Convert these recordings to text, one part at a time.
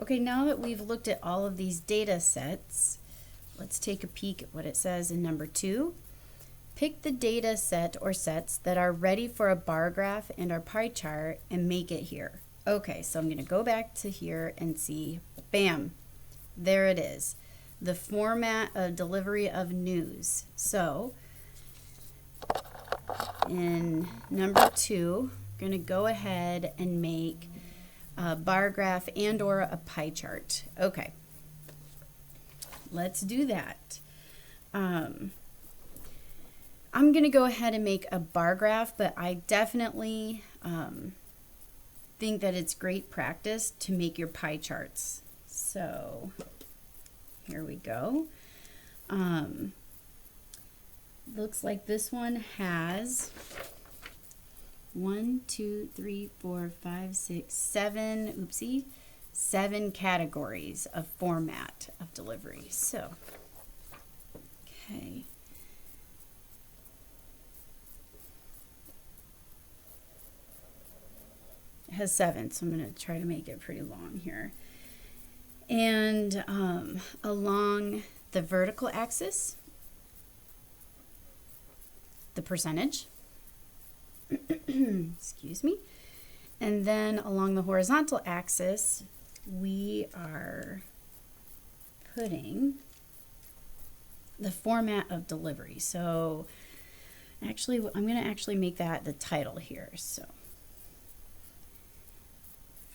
Okay, now that we've looked at all of these data sets, let's take a peek at what it says in number 2. Pick the data set or sets that are ready for a bar graph and our pie chart and make it here. Okay, so I'm going to go back to here and see, bam, there it is. The format of delivery of news. So in number 2, I'm going to go ahead and make a bar graph and or a pie chart. Okay, let's do that. I'm going to go ahead and make a bar graph, but I definitely think that it's great practice to make your pie charts. So here we go. Looks like this one has 1, 2, 3, 4, 5, 6, 7, oopsie, 7 categories of format of delivery. So, okay. It has 7, so I'm going to try to make it pretty long here. And along the vertical axis, the percentage, excuse me, and then along the horizontal axis, we are putting the format of delivery. So actually, I'm going to actually make that the title here. So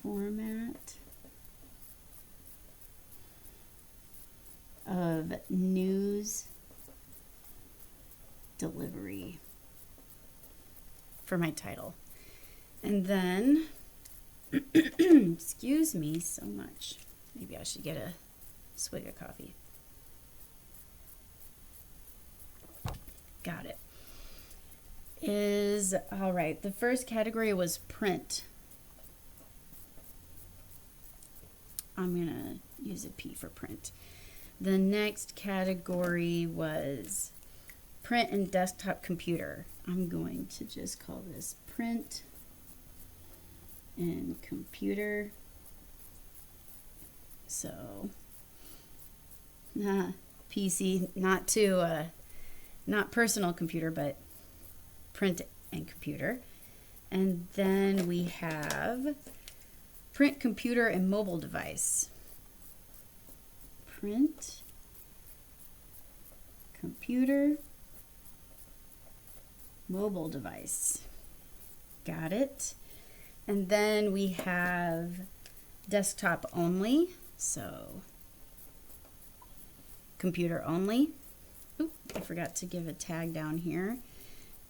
format of news delivery for my title. And then, excuse me so much. Maybe I should get a swig of coffee. Got it. All right, the first category was print. I'm going to use a P for print. The next category was print and desktop computer. I'm going to just call this print and computer. So, PC, not personal computer, but print and computer. And then we have print, computer, and mobile device. Print, computer, mobile device. Got it. And then we have desktop only. So computer only. Oop, I forgot to give a tag down here.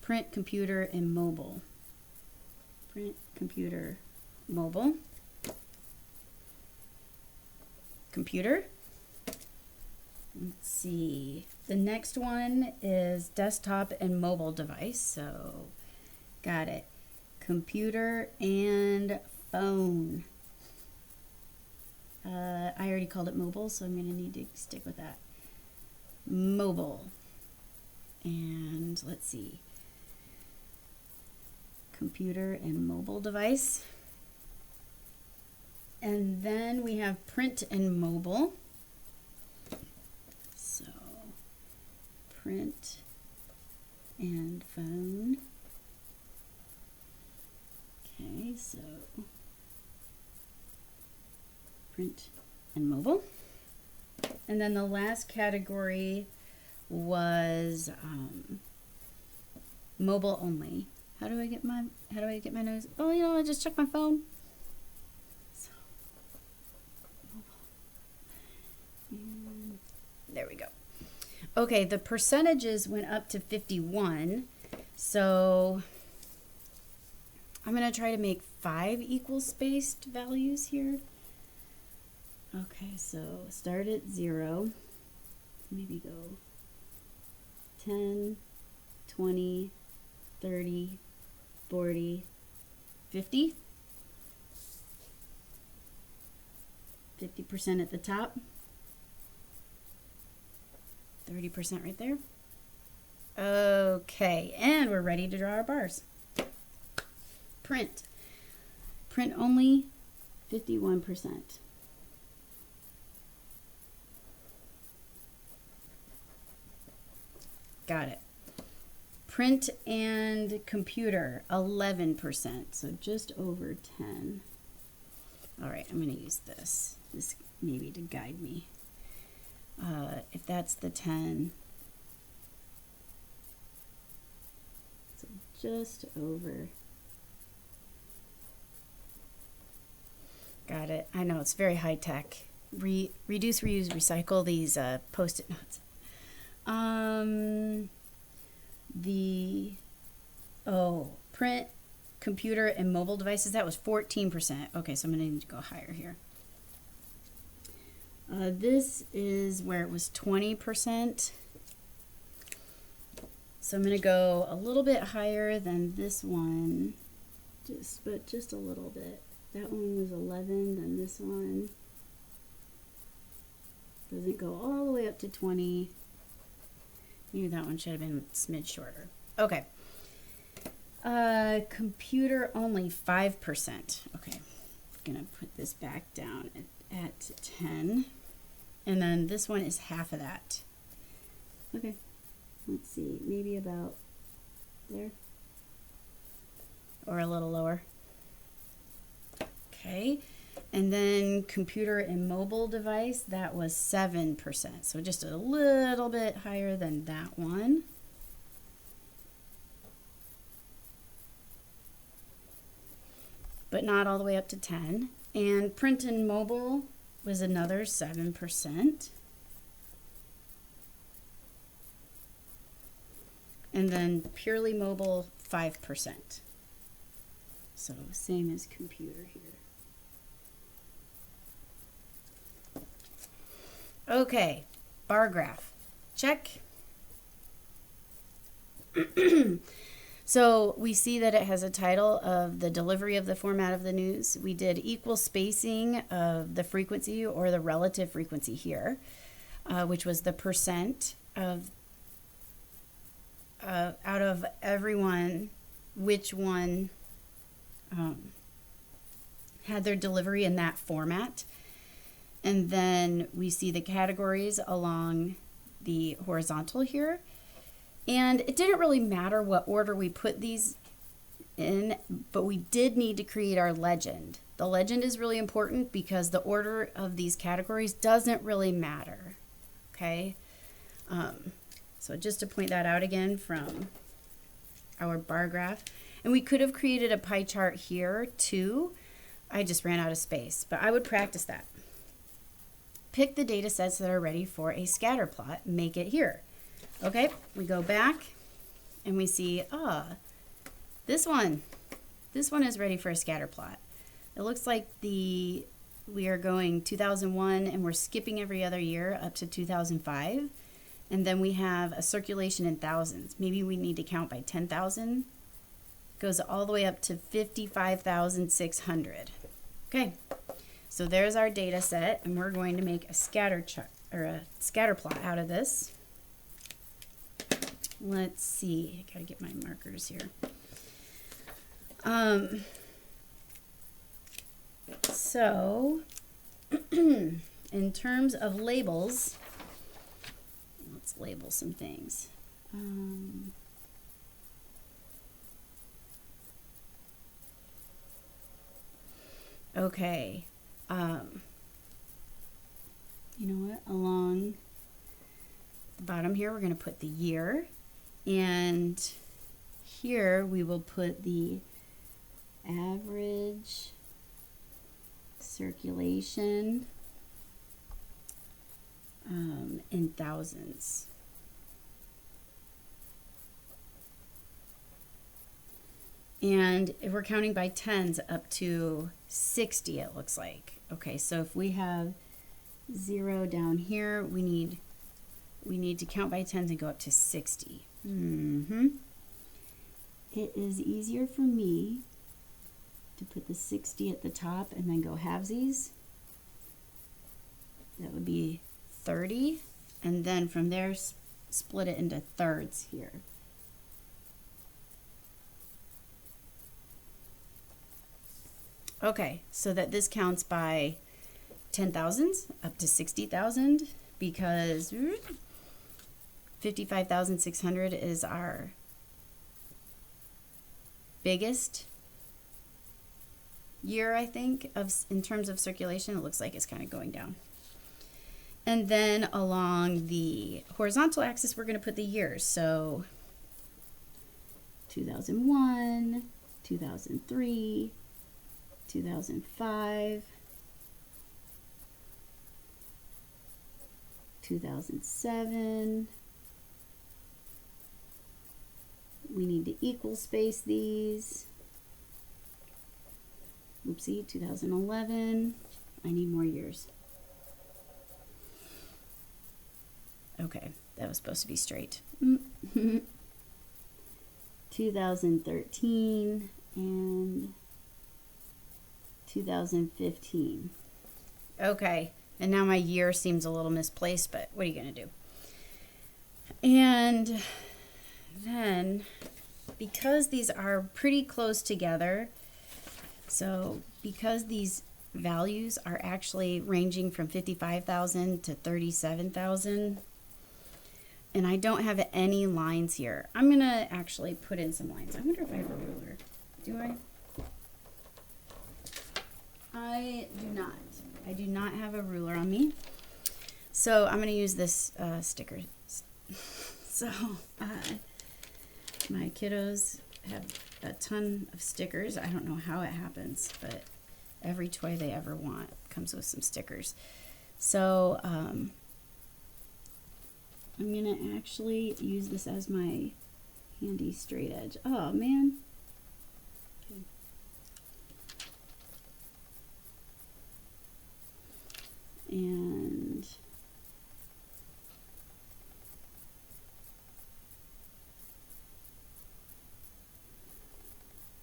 Print, computer, and mobile. Print, computer, mobile. Computer. Let's see. The next one is desktop and mobile device. So, got it. Computer and phone. I already called it mobile, so I'm going to need to stick with that. Mobile. And let's see. Computer and mobile device. And then we have print and mobile. So, print and phone. Okay, so print and mobile. And then the last category was mobile only. How do I get my nose? Oh, you know, I just checked my phone. So, mobile. There we go. Okay, the percentages went up to 51. So I'm going to try to make 5 equal spaced values here. Okay, so start at 0. Maybe go 10, 20, 30, 40, 50. 50% at the top. 30% right there. Okay, and we're ready to draw our bars. Print. Print only, 51%. got it. Print and computer, 11%, so just over 10. All right, I'm going to use this maybe to guide me. If that's the 10, so just over. Got it. I know it's very high tech. Reduce, reuse, recycle, these Post-it notes. Print, computer, and mobile devices, that was 14%. Okay, so I'm going to need to go higher here. This is where it was 20%. So I'm going to go a little bit higher than this one, but just a little bit. That one was 11, then this one doesn't go all the way up to 20. Maybe that one should have been a smidge shorter. Okay. Computer only 5%. Okay, I'm gonna put this back down at 10. And then this one is half of that. Okay, let's see, maybe about there. Or a little lower. Okay, and then computer and mobile device, that was 7%. So just a little bit higher than that one. But not all the way up to 10. And print and mobile was another 7%. And then purely mobile, 5%. So same as computer here. Okay, bar graph, check. So we see that it has a title of the delivery of the format of the news. We did equal spacing of the frequency or the relative frequency here, which was the percent of out of everyone, which one had their delivery in that format. And then we see the categories along the horizontal here. And it didn't really matter what order we put these in, but we did need to create our legend. The legend is really important because the order of these categories doesn't really matter, okay? So just to point that out again from our bar graph. And we could have created a pie chart here too. I just ran out of space, but I would practice that. Pick the data sets that are ready for a scatter plot, make it here. Okay, we go back and we see, this one is ready for a scatter plot. It looks like we are going 2001 and we're skipping every other year up to 2005. And then we have a circulation in thousands. Maybe we need to count by 10,000. Goes all the way up to 55,600. Okay, so there's our data set, and we're going to make a scatter chart or a scatter plot out of this. Let's see, I gotta get my markers here. So in terms of labels, let's label some things. Okay, you know what, along the bottom here, we're going to put the year, and here we will put the average circulation in thousands. And if we're counting by tens up to 60, it looks like. Okay, so if we have 0 down here, we need to count by tens and go up to 60. It is easier for me to put the 60 at the top and then go halvesies. That would be 30, and then from there split it into thirds here. Okay, so that this counts by 10,000s up to 60,000, because 55,600 is our biggest year, I think, in terms of circulation. It looks like it's kind of going down. And then along the horizontal axis, we're going to put the years. So 2001, 2003, 2005, 2007. We need to equal space these. Oopsie, 2011. I need more years. Okay, that was supposed to be straight. 2013 and 2015. Okay, and now my year seems a little misplaced, but what are you going to do? And then, because these are pretty close together, so because these values are actually ranging from 55,000 to 37,000, and I don't have any lines here, I'm going to actually put in some lines. I wonder if I have a ruler. Do I? I do not. I do not have a ruler on me. So I'm going to use this sticker. So my kiddos have a ton of stickers. I don't know how it happens, but every toy they ever want comes with some stickers. So I'm going to actually use this as my handy straight edge. Oh, man. Okay. And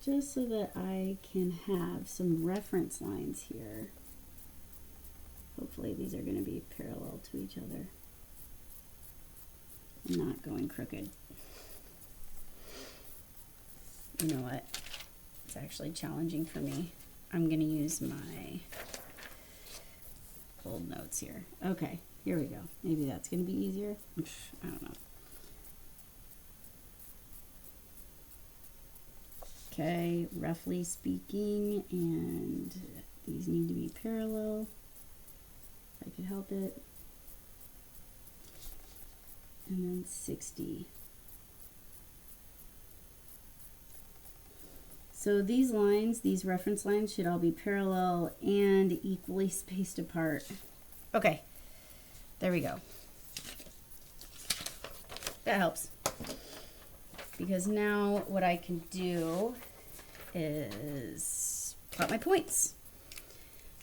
just so that I can have some reference lines here. Hopefully these are going to be parallel to each other and not going crooked. You know what? It's actually challenging for me. I'm going to use my old notes here. Okay, here we go. Maybe that's going to be easier. I don't know. Okay, roughly speaking, and these need to be parallel, if I could help it. And then 60. So these lines, these reference lines, should all be parallel and equally spaced apart. Okay, there we go. That helps. Because now what I can do is plot my points.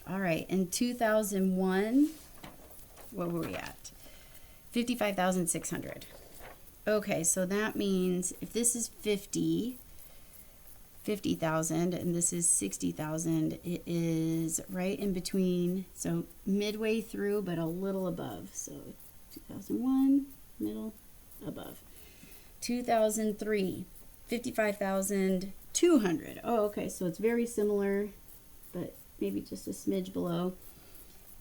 All right, in 2001, what were we at? 55,600. Okay, so that means if this is 50,000, and this is 60,000, it is right in between, so midway through, but a little above. So 2001, middle, above. 2003, 55,200. Oh, okay, so it's very similar, but maybe just a smidge below.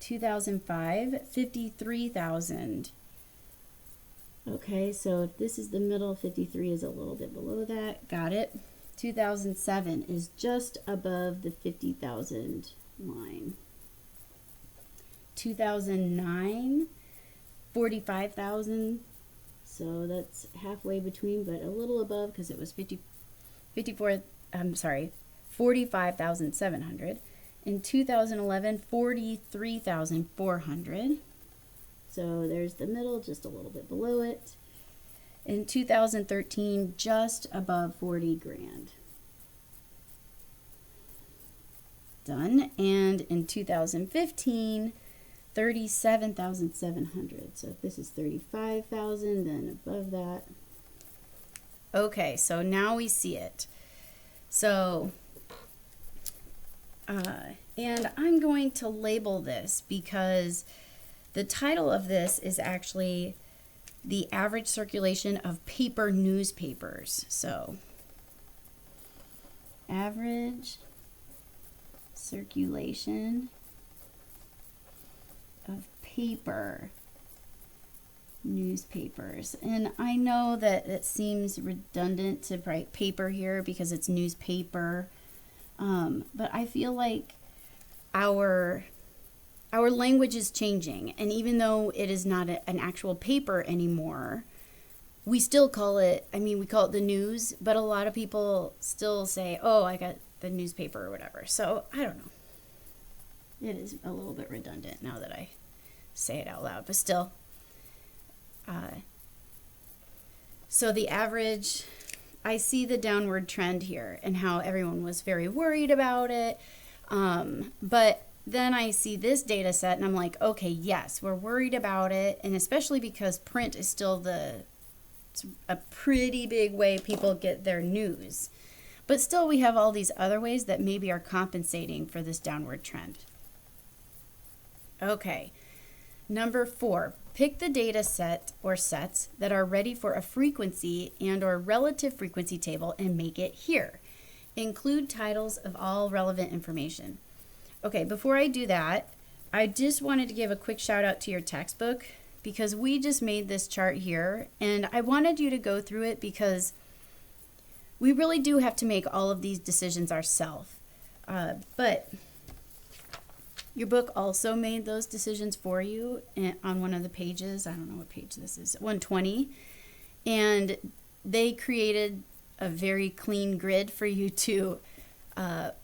2005, 53,000. Okay, so if this is the middle, 53 is a little bit below that. Got it. 2007 is just above the 50,000 line. 2009, 45,000. So that's halfway between, but a little above because it was 45,700. In 2011, 43,400. So there's the middle, just a little bit below it. In 2013, just above 40 grand. Done. And in 2015, 37,700. So if this is 35,000, then above that. Okay, so now we see it. So, and I'm going to label this because the title of this is actually the average circulation of paper newspapers. So, average circulation of paper Newspapers. And I know that it seems redundant to write paper here because it's newspaper. But I feel like our language is changing, and even though it is not an actual paper anymore, we still call it, we call it the news, but a lot of people still say, oh, I got the newspaper or whatever. So I don't know. It is a little bit redundant now that I say it out loud, but still. So the average, I see the downward trend here and how everyone was very worried about it. But then I see this data set and I'm like, okay, yes, we're worried about it. And especially because print is still it's a pretty big way people get their news. But still we have all these other ways that maybe are compensating for this downward trend. Okay, number 4, pick the data set or sets that are ready for a frequency and or relative frequency table and make it here. Include titles of all relevant information. Okay, before I do that, I just wanted to give a quick shout out to your textbook because we just made this chart here and I wanted you to go through it because we really do have to make all of these decisions ourselves. But your book also made those decisions for you on one of the pages. I don't know what page this is, 120. And they created a very clean grid for you to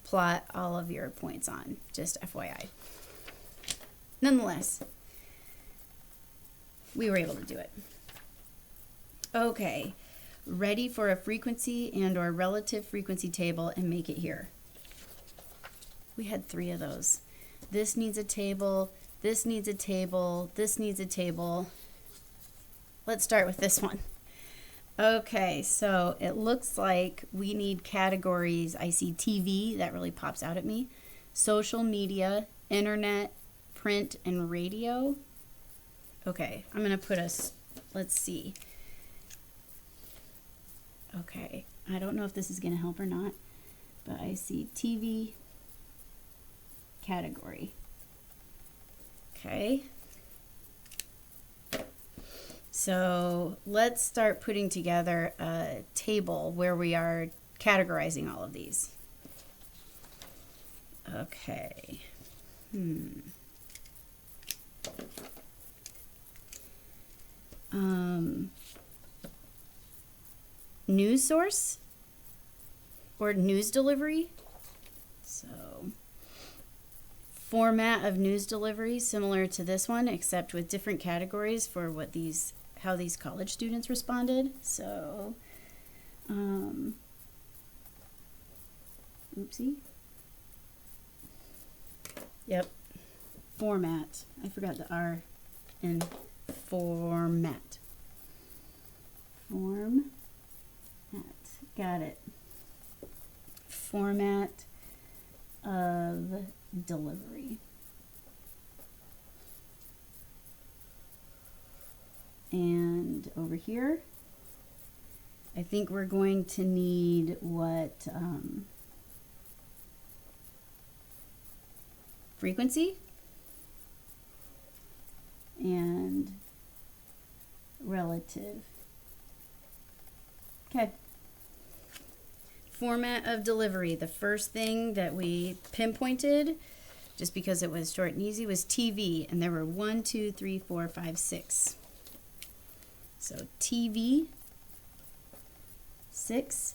plot all of your points on, just FYI. Nonetheless, we were able to do it. Okay, ready for a frequency and or relative frequency table and make it here. We had 3 of those. This needs a table, this needs a table, this needs a table. Let's start with this one. Okay, so it looks like we need categories. I see TV, that really pops out at me. Social media, internet, print, and radio. Okay, I'm going to put let's see. Okay, I don't know if this is going to help or not, but I see TV category. Okay. So let's start putting together a table where we are categorizing all of these. Okay. News source or news delivery. So format of news delivery similar to this one, except with different categories for how these college students responded. So, oopsie. Yep. Format. I forgot the R in format. Format. Got it. Format of delivery. And over here, I think we're going to need what frequency and relative. Okay. Format of delivery. The first thing that we pinpointed, just because it was short and easy, was TV. And there were 1, 2, 3, 4, 5, 6. So TV, 6.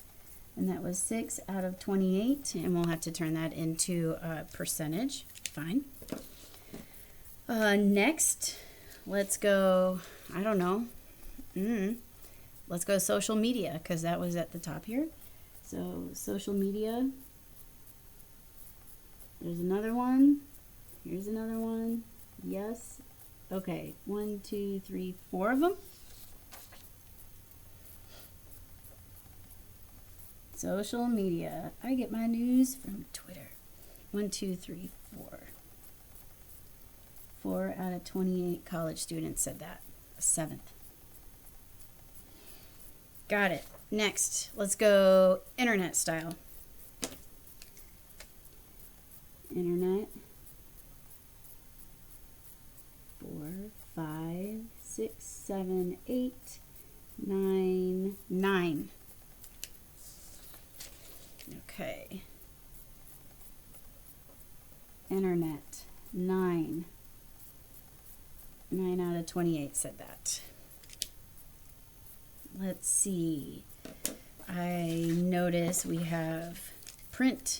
And that was 6 out of 28. And we'll have to turn that into a percentage. Fine. Next, let's go, I don't know. Let's go social media, because that was at the top here. So social media, there's another one, here's another one, yes, okay, 1, 2, 3, 4 of them. Social media, I get my news from Twitter. 1, 2, 3, 4. 4 out of 28 college students said that, a 7th. Got it. Next, let's go internet style. Internet. 4, 5, 6, 7, 8, 9, 9. Okay. Internet, 9. 9 out of 28 said that. Let's see. I notice we have print.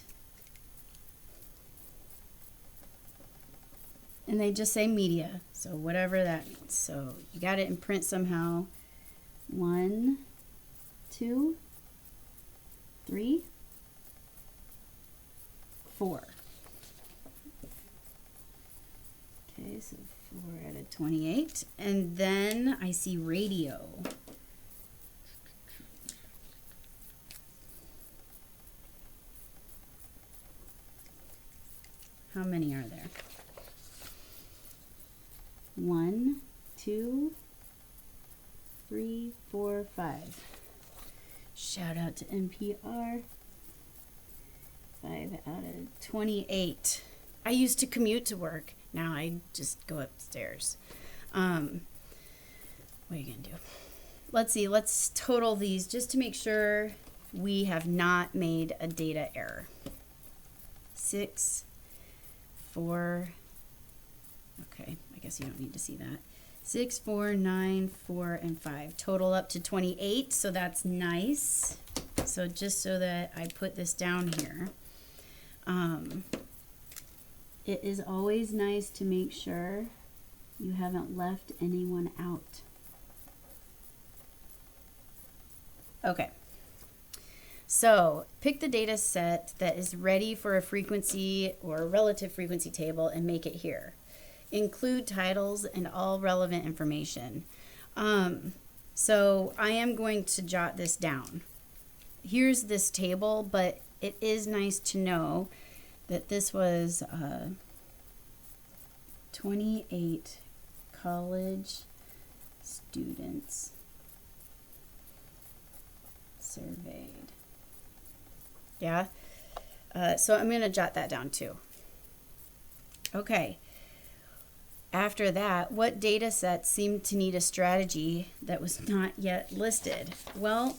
And they just say media, so whatever that means. So you got it in print somehow. 1, 2, 3, 4. Okay, so 4 out of 28. And then I see radio. How many are there? 1, 2, 3, 4, 5. Shout out to NPR. 5 out of 28. I used to commute to work. Now I just go upstairs. What are you going to do? Let's see. Let's total these just to make sure we have not made a data error. 6, 4. Okay, I guess you don't need to see that. 6, 4, 9, 4, and 5. Total up to 28, so that's nice. So just so that I put this down here. It is always nice to make sure you haven't left anyone out. Okay. So pick the data set that is ready for a frequency or a relative frequency table and make it here. Include titles and all relevant information. So I am going to jot this down. Here's this table, but it is nice to know that this was 28 college students surveyed. Yeah? So I'm going to jot that down too. Okay. After that, what data sets seem to need a strategy that was not yet listed? Well,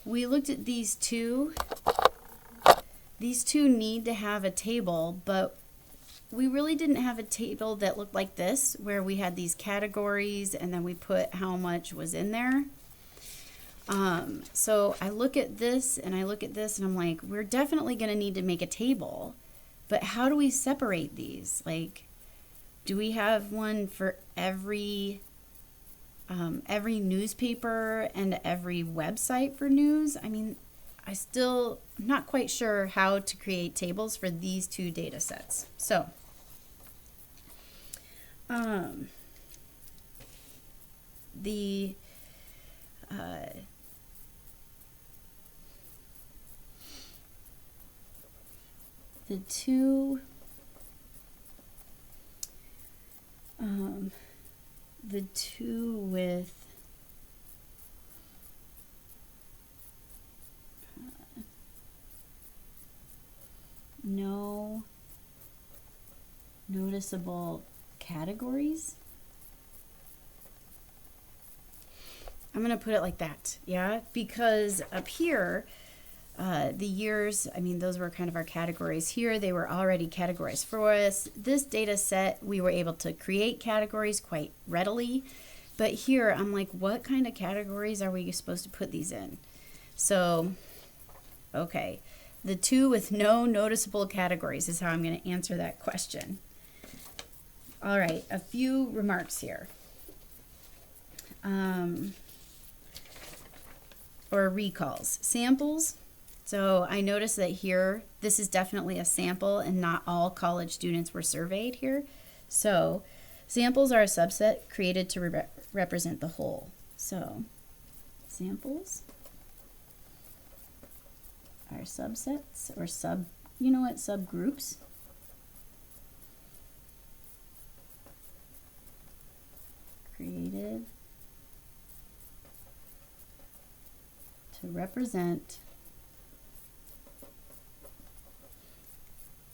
we looked at these two. These two need to have a table, but we really didn't have a table that looked like this, where we had these categories and then we put how much was in there. So I look at this and I look at this and I'm like, we're definitely going to need to make a table, but how do we separate these? Like, do we have one for every newspaper and every website for news? I mean, I'm not quite sure how to create tables for these two data sets. So, the two with no noticeable categories. I'm going to put it like that, yeah? Because up here, the years, I mean, those were kind of our categories. Here, they were already categorized for us. This data set, we were able to create categories quite readily. But here, I'm like, what kind of categories are we supposed to put these in? So, okay. The two with no noticeable categories is how I'm going to answer that question. All right, a few remarks here. Or recalls. Samples. So I noticed that here, this is definitely a sample and not all college students were surveyed here. So samples are a subset created to represent the whole. So samples are subsets or subgroups. Created to represent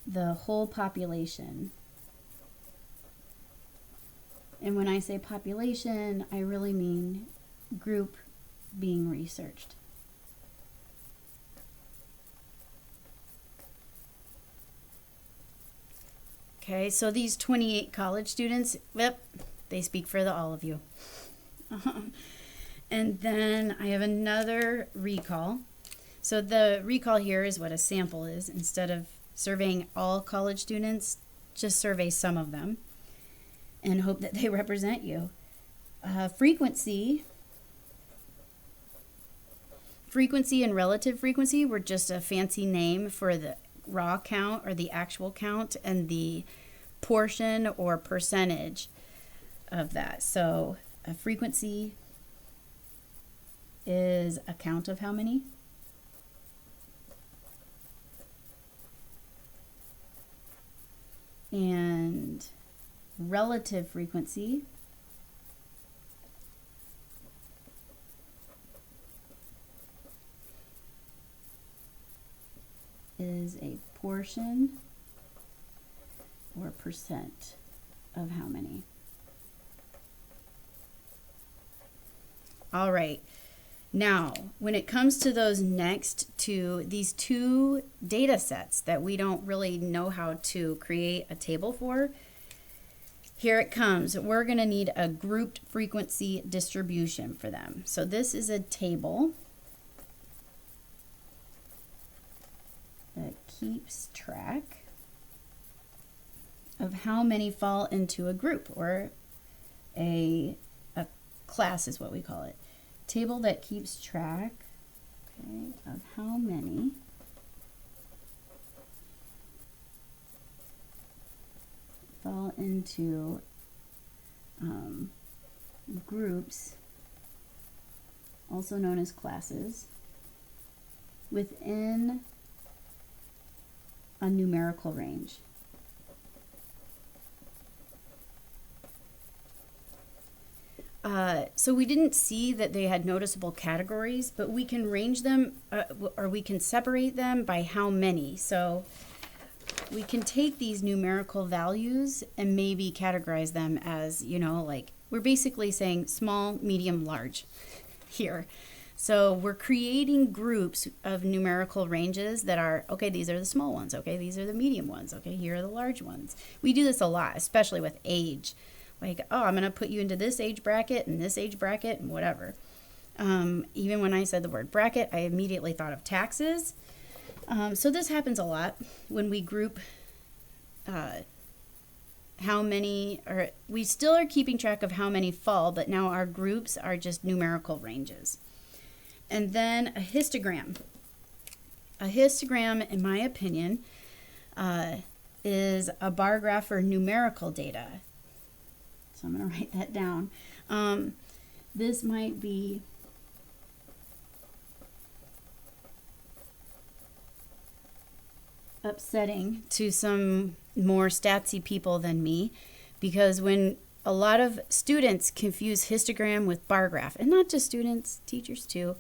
the whole population And when I say population, I really mean group being researched. Okay, so these 28 college students, yep, they speak for all of you. And then I have another recall. So the recall here is what a sample is. Instead of surveying all college students, just survey some of them and hope that they represent you. Frequency and relative frequency were just a fancy name for the raw count or the actual count and the portion or percentage of that. So a frequency is a count of how many? And relative frequency is a portion or percent of how many. All right. Now, when it comes to those next two, these two data sets that we don't really know how to create a table for, here it comes. We're going to need a grouped frequency distribution for them. So this is a table that keeps track of how many fall into a group, or a class is what we call it. Table that keeps track, okay, of how many fall into groups, also known as classes, within a numerical range. So we didn't see that they had noticeable categories, but we can range them, or we can separate them by how many. So we can take these numerical values and maybe categorize them as, you know, like we're basically saying small, medium, large here. So we're creating groups of numerical ranges that are, okay, these are the small ones. Okay, these are the medium ones. Okay, here are the large ones. We do this a lot, especially with age. Like, oh, I'm going to put you into this age bracket and this age bracket and whatever. Even when I said the word bracket, I immediately thought of taxes. So this happens a lot when we group how many, or we still are keeping track of how many fall, but now our groups are just numerical ranges. And then a histogram. A histogram, in my opinion, is a bar graph for numerical data. So I'm going to write that down. This might be upsetting to some more statsy people than me, because when a lot of students confuse histogram with bar graph, and not just students, teachers too,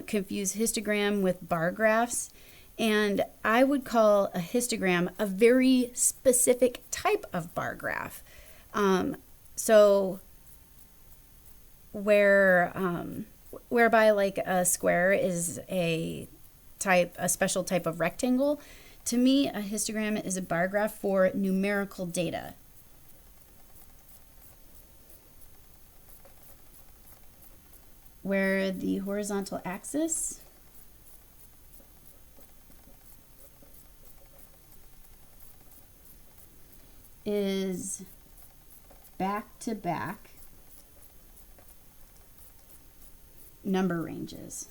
confuse histogram with bar graphs. And I would call a histogram a very specific type of bar graph. So whereby like a square is a special type of rectangle, to me a histogram is a bar graph for numerical data. Where the horizontal axis is back-to-back number ranges.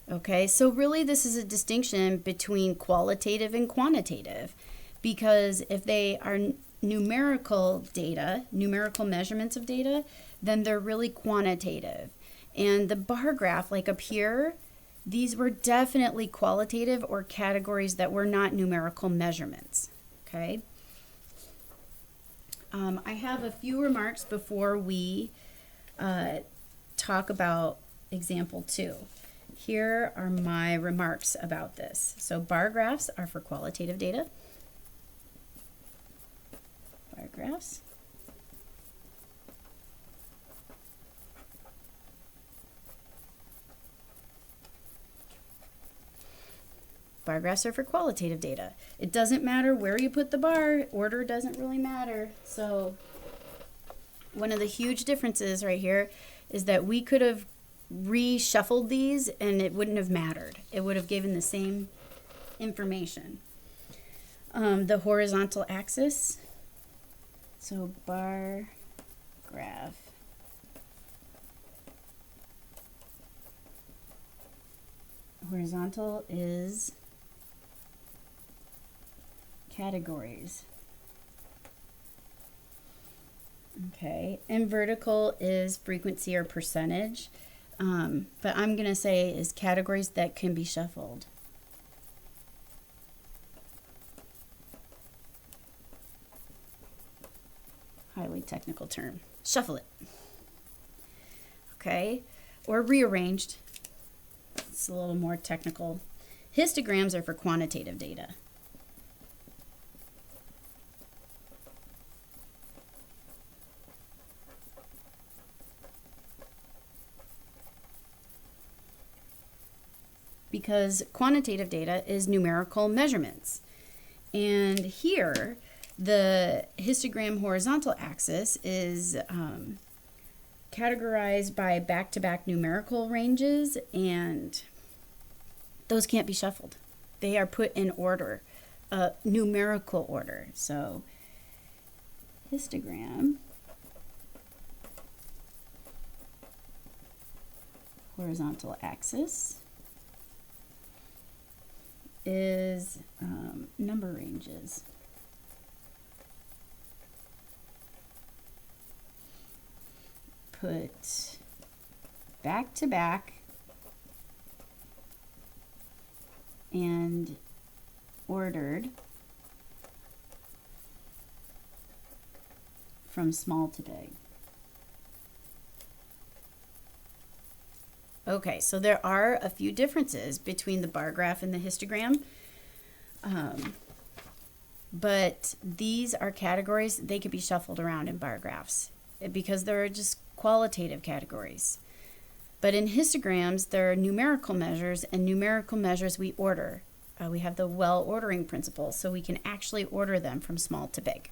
Okay, so really this is a distinction between qualitative and quantitative, because if they are numerical data, numerical measurements of data, then they're really quantitative. And the bar graph, like up here, these were definitely qualitative, or categories that were not numerical measurements. Okay. I have a few remarks before we talk about example 2. Here are my remarks about this. So bar graphs are for qualitative data. graphs. Bar graphs are for qualitative data. It doesn't matter where you put the bar, order doesn't really matter. So one of the huge differences right here is that we could have reshuffled these and it wouldn't have mattered. It would have given the same information. The horizontal axis, so bar graph. Horizontal is categories. Okay, and vertical is frequency or percentage, but I'm going to say is categories that can be shuffled. Highly technical term. Shuffle it. Okay, or rearranged. It's a little more technical. Histograms are for quantitative data. Because quantitative data is numerical measurements. And here, the histogram horizontal axis is categorized by back-to-back numerical ranges, and those can't be shuffled. They are put in order, numerical order. So histogram horizontal axis is number ranges. Put back to back and ordered from small to big. Okay, so there are a few differences between the bar graph and the histogram, but these are categories. They could be shuffled around in bar graphs because they're just qualitative categories. But in histograms, there are numerical measures, and numerical measures we order. We have the well ordering principle, so we can actually order them from small to big.